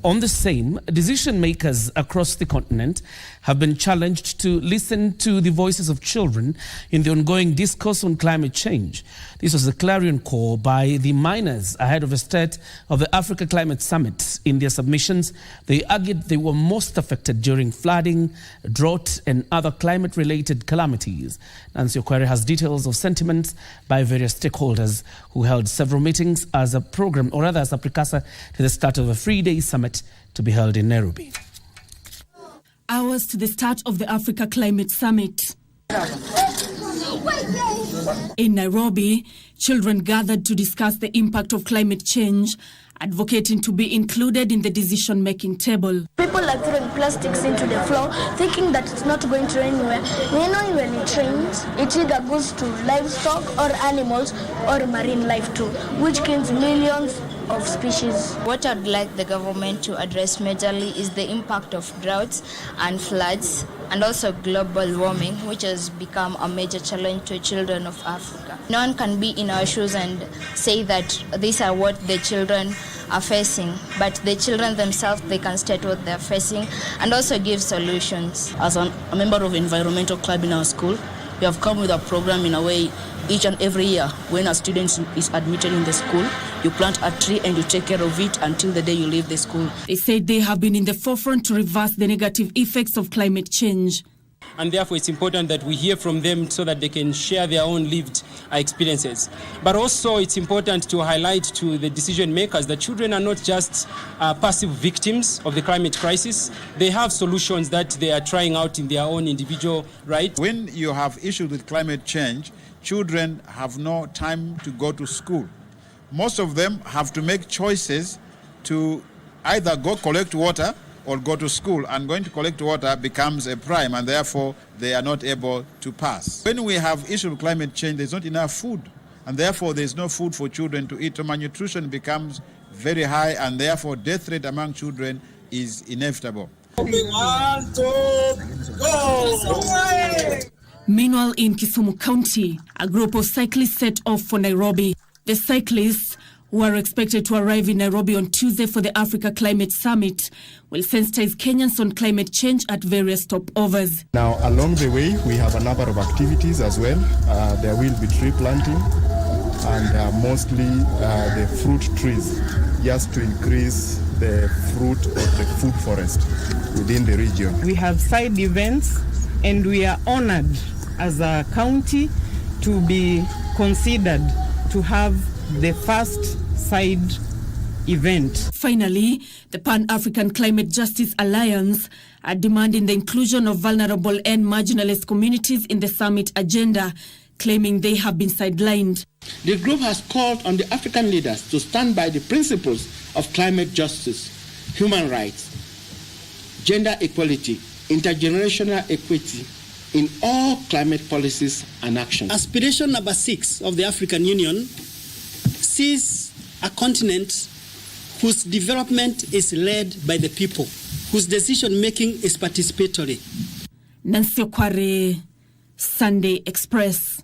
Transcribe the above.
On the same, decision makers across the continent have been challenged to listen to the voices of children in the ongoing discourse on climate change. This was a clarion call by the miners ahead of the start of the Africa Climate Summit. In their submissions, they argued they were most affected during flooding, drought, and other climate-related calamities. Nancy Okware has details of sentiments by various stakeholders who held several meetings as a program, or rather as a precursor to the start of a three-day summit to be held in Nairobi. Hours to the start of the Africa Climate Summit. In Nairobi, children gathered to discuss the impact of climate change, advocating to be included in the decision-making table. People are throwing plastics into the floor, thinking that it's not going to rain anywhere. We know when it rains, it either goes to livestock or animals or marine life too, which kills millions of species. What I'd like the government to address majorly is the impact of droughts and floods, and also global warming, which has become a major challenge to children of Africa. No one can be in our shoes and say that these are what the children are facing, but the children themselves, they can state what they're facing and also give solutions. As a member of environmental club in our school, we have come with a program in a way. Each and every year, when a student is admitted in the school, you plant a tree and you take care of it until the day you leave the school. They said they have been in the forefront to reverse the negative effects of climate change. And therefore it's important that we hear from them so that they can share their own lived experiences. But also it's important to highlight to the decision makers that children are not just passive victims of the climate crisis. They have solutions that they are trying out in their own individual right. When you have issues with climate change, children have no time to go to school. Most of them have to make choices to either go collect water or go to school, and going to collect water becomes a crime, and therefore they are not able to pass. When we have issue of climate change, there's not enough food, and therefore there's no food for children to eat. So malnutrition becomes very high, and therefore death rate among children is inevitable. Meanwhile, in Kisumu County, a group of cyclists set off for Nairobi. The cyclists, who are expected to arrive in Nairobi on Tuesday for the Africa Climate Summit, will sensitize Kenyans on climate change at various stopovers. Now, along the way, we have a number of activities as well. There will be tree planting and mostly the fruit trees, just to increase the fruit or the food forest within the region. We have side events, and we are honored as a county to be considered to have the first side event. Finally, the Pan-African Climate Justice Alliance are demanding the inclusion of vulnerable and marginalized communities in the summit agenda, claiming they have been sidelined. The group has called on the African leaders to stand by the principles of climate justice, human rights, gender equality, intergenerational equity in all climate policies and actions. Aspiration number 6 of the African Union sees a continent whose development is led by the people, whose decision-making is participatory. Nancy Okware, Sunday Express.